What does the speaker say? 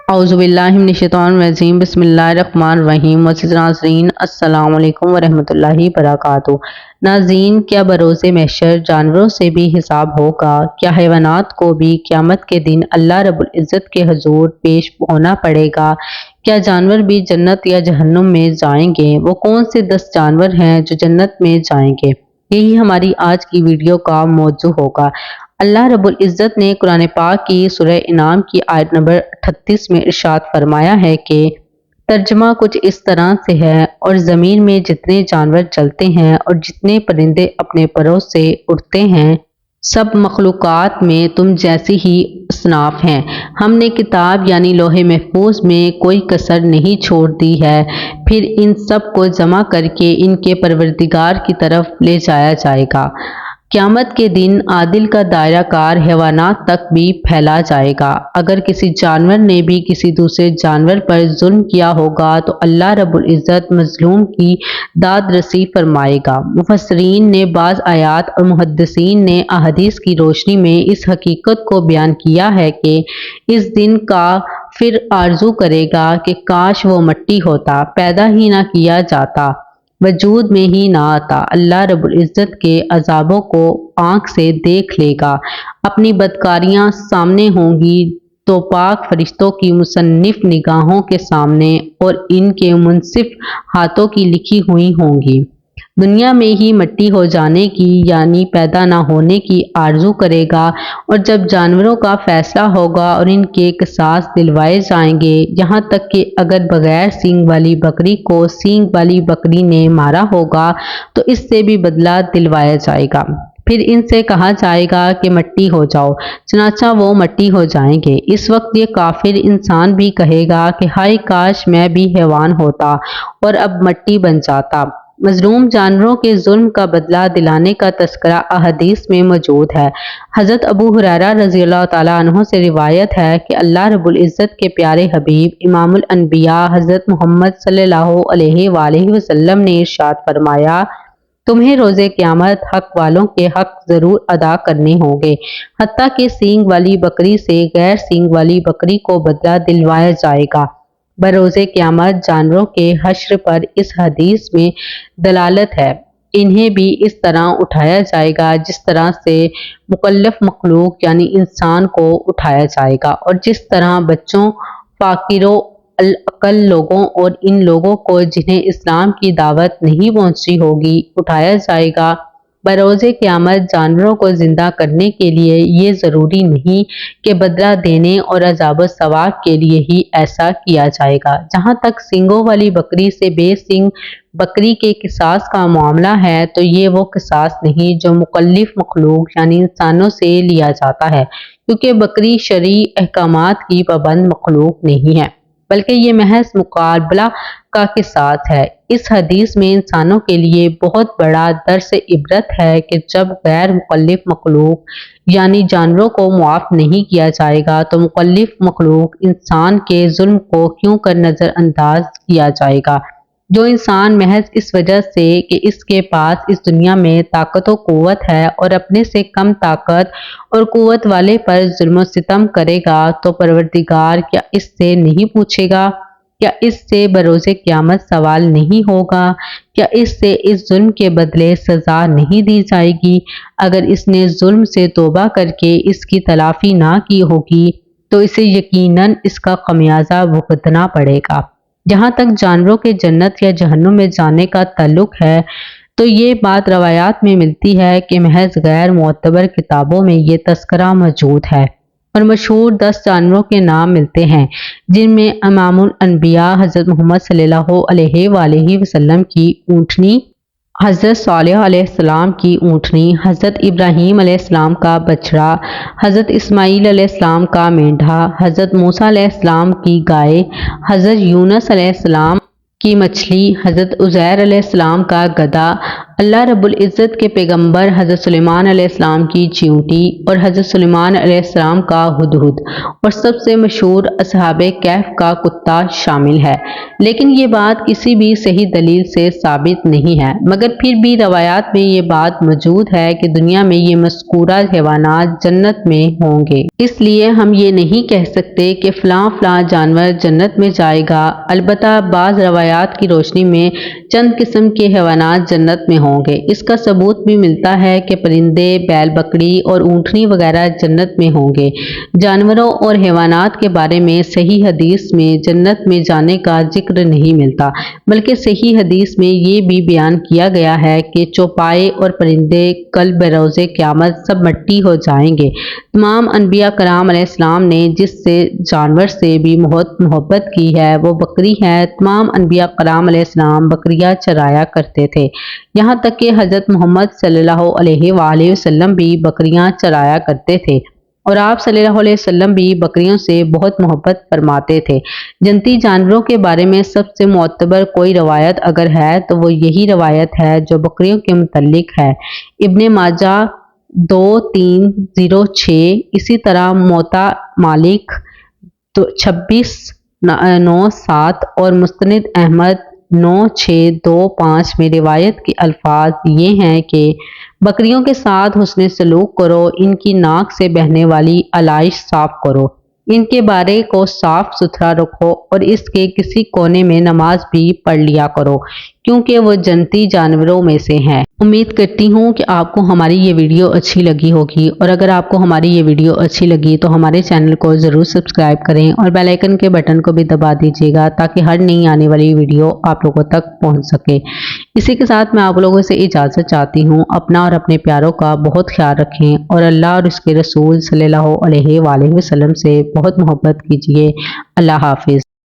औज़ुबिल्लाहिमिनश्शैतानिर्रजीम बिस्मिल्लाहिर्रहमानिर्रहीम। मुअज़्ज़िज़ नाज़रीन, अस्सलाम वालेकुम वरहमतुल्लाहि वबरकातुहू। नाज़रीन, क्या बरोज़े महशर जानवरों से भी हिसाब होगा? क्या हैवानात को भी क़यामत के दिन अल्लाह रब्बुल इज़्ज़त के हुज़ूर पेश होना पड़ेगा? क्या जानवर भी जन्नत या जहन्नुम में जाएंगे? वो कौन से 10 जानवर हैं जो जन्नत में जाएंगे? यही हमारी आज की वीडियो का मौजू होगा। अल्लाह रब्बुल इज़्ज़त ने कुरान पाक की सूरह इनाम की आयत नंबर 38 में इरशाद फरमाया है कि तर्जमा कुछ इस तरह से है, और ज़मीन में जितने जानवर चलते हैं और जितने परिंदे अपने परों से उड़ते हैं, सब मखलूक़ात में तुम जैसी ही असनाफ हैं। हमने किताब यानी लोहे महफूज में कोई कसर नहीं छोड़ दी है। फिर इन सब को जमा करके इनके परवरदिगार की तरफ ले जाया जाएगा। क़यामत के दिन आदिल का दायरा कार हैवानात तक भी फैला जाएगा। अगर किसी जानवर ने भी किसी दूसरे जानवर पर जुल्म किया होगा तो अल्लाह रब्बुल इज़्ज़त मज़लूम की दाद रसी फरमाएगा। मुफस्सिरीन ने बाज़ आयात और मुहद्दिसीन ने अहादीस की रोशनी में इस हकीकत को बयान किया है कि इस दिन का फिर आरजू करेगा कि काश वो मट्टी होता, पैदा ही ना किया जाता, वजूद में ही ना आता। अल्लाह रब्बुल इज़्ज़त के अज़ाबों को आँख से देख लेगा। अपनी बदकारियाँ सामने होंगी तो पाक फरिश्तों की मुसन्निफ निगाहों के सामने और इनके मुनसिफ हाथों की लिखी हुई होंगी। दुनिया में ही मट्टी हो जाने की यानी पैदा ना होने की आरजू करेगा, और जब जानवरों का फैसला होगा और इनके क़िसास दिलवाए जाएंगे, यहाँ तक कि अगर बगैर सींग वाली बकरी को सींग वाली बकरी ने मारा होगा तो इससे भी बदला दिलवाया जाएगा। फिर इनसे कहा जाएगा कि मट्टी हो जाओ, चनाचा वो मट्टी हो जाएंगे। इस वक्त ये काफिर इंसान भी कहेगा कि हाय काश मैं भी हैवान होता और अब मट्टी बन जाता। मजलूम जानवरों के जुल्म का बदला दिलाने का तस्करा अहदीस में मौजूद है। हज़रत अबू हुरैरा रज़ियल्लाहु ताला अन्हु से रिवायत है कि अल्लाह रब्बुल इज़्ज़त के प्यारे हबीब इमामुल अनबिया हज़रत मोहम्मद सल्लल्लाहु अलैहि वसल्लम ने इरशाद फरमाया, तुम्हें रोज़े क़यामत हक वालों के हक ज़रूर अदा करने होंगे, हत्ता कि सींग वाली बकरी से गैर सींग वाली बकरी को बदला दिलवाया जाएगा। बरोज़े क़यामत जानवरों के हश्र पर इस हदीस में दलालत है। इन्हें भी इस तरह उठाया जाएगा जिस तरह से मुकल्लफ मखलूक यानी इंसान को उठाया जाएगा, और जिस तरह बच्चों, फाकिरों, अल-अकल लोगों और इन लोगों को जिन्हें इस्लाम की दावत नहीं पहुंची होगी उठाया जाएगा। बरोज़े क़यामत जानवरों को जिंदा करने के लिए ये ज़रूरी नहीं कि बदला देने और अज़ाब सवाब के लिए ही ऐसा किया जाएगा। जहाँ तक सींगों वाली बकरी से बेसींग बकरी के क़िसास का मामला है तो ये वो क़िसास नहीं जो मुकल्लिफ मखलूक यानी इंसानों से लिया जाता है, क्योंकि बकरी शरई अहकामात की पाबंद मखलूक नहीं है, बल्कि ये महज मुकाबला का क़िसास है। इस हदीस में इंसानों के लिए बहुत बड़ा दर्स इबरत है कि जब गैर मुकल्लिफ मखलूक यानी जानवरों को मुआफ़ नहीं किया जाएगा तो मुकल्लिफ मखलूक इंसान के जुल्म को क्यों कर नज़रअंदाज किया जाएगा। जो इंसान महज इस वजह से कि इसके पास इस दुनिया में ताकत व क़ुव्वत है और अपने से कम ताकत और क़ुव्वत वाले पर जुल्म सितम करेगा तो परवरदिगार क्या इससे नहीं पूछेगा? क्या इससे बरोज़े क़यामत सवाल नहीं होगा? क्या इससे इस जुल्म के बदले सज़ा नहीं दी जाएगी? अगर इसने जुल्म से तौबा करके इसकी तलाफ़ी ना की होगी तो इसे यकीनन इसका खमियाजा भुगतना पड़ेगा। जहाँ तक जानवरों के जन्नत या जहन्नुम में जाने का ताल्लुक है तो ये बात रवायात में मिलती है कि महज गैर मोतबर किताबों में ये तस्करा मौजूद है, और मशहूर 10 जानवरों के नाम मिलते हैं, जिनमें इमामुल अनबिया हज़रत मोहम्मद सल्लल्लाहु अलैहि वसल्लम की ऊँटनी, हज़रत सालेह अलैहिस्सलाम की ऊँटनी, हज़रत इब्राहीम अलैहिस्सलाम का बछड़ा, हज़रत इस्माईल अलैहिस्सलाम का मेंढा, हज़रत मूसा अलैहिस्सलाम की गाय, हज़रत यूनुस अलैहिस्सलाम की मछली, हज़रत उज़ैर अलैहिस्सलाम का गधा, اللہ رب العزت کے پیغمبر حضرت سلیمان علیہ السلام کی چیونٹی اور حضرت سلیمان علیہ السلام کا ہدہد اور سب سے مشہور اصحاب کہف کا کتا شامل ہے، لیکن یہ بات کسی بھی صحیح دلیل سے ثابت نہیں ہے، مگر پھر بھی روایات میں یہ بات موجود ہے کہ دنیا میں یہ مذکورہ حیوانات جنت میں ہوں گے۔ اس لیے ہم یہ نہیں کہہ سکتے کہ فلاں فلاں جانور جنت میں جائے گا، البتہ بعض روایات کی روشنی میں چند قسم کے حیوانات جنت میں ہوں گے۔ اس کا ثبوت بھی ملتا ہے کہ پرندے، بیل، بکری اور اونٹنی وغیرہ جنت میں ہوں گے۔ جانوروں اور حیوانات کے بارے میں صحیح حدیث میں جنت میں جانے کا ذکر نہیں ملتا، بلکہ صحیح حدیث میں یہ بھی بیان کیا گیا ہے کہ چوپائے اور پرندے کل بروز قیامت سب مٹی ہو جائیں گے۔ تمام انبیاء کرام علیہ السلام نے جس سے جانور سے بھی بہت محبت کی ہے وہ بکری ہے۔ تمام انبیاء کرام علیہ السلام بکریاں چرایا کرتے تھے، یہاں تک کہ حضرت محمد صلی اللہ علیہ وآلہ وسلم بھی بکریاں چرایا کرتے تھے، اور آپ صلی اللہ علیہ وسلم بھی بکریوں سے بہت محبت فرماتے تھے۔ جنتی جانوروں کے بارے میں سب سے معتبر کوئی روایت اگر ہے تو وہ یہی روایت ہے جو بکریوں کے متعلق ہے۔ ابن ماجہ 2306، اسی طرح موطا مالک 2697 اور مستند احمد 9625 میں روایت کے الفاظ یہ ہیں کہ بکریوں کے ساتھ حسن سلوک کرو، ان کی ناک سے بہنے والی علائش صاف کرو، ان کے بارے کو صاف ستھرا رکھو اور اس کے کسی کونے میں نماز بھی پڑھ لیا کرو، کیونکہ وہ جنتی جانوروں میں سے ہیں۔ امید کرتی ہوں کہ آپ کو ہماری یہ ویڈیو اچھی لگی ہوگی، اور اگر آپ کو ہماری یہ ویڈیو اچھی لگی تو ہمارے چینل کو ضرور سبسکرائب کریں اور بیل آئیکن کے بٹن کو بھی دبا دیجیے گا تاکہ ہر نئی آنے والی ویڈیو آپ لوگوں تک پہنچ سکے۔ اسی کے ساتھ میں آپ لوگوں سے اجازت چاہتی ہوں، اپنا اور اپنے پیاروں کا بہت خیال رکھیں اور اللہ اور اس کے رسول صلی اللہ علیہ وآلہ وسلم سے بہت محبت کیجیے۔ اللہ حافظ۔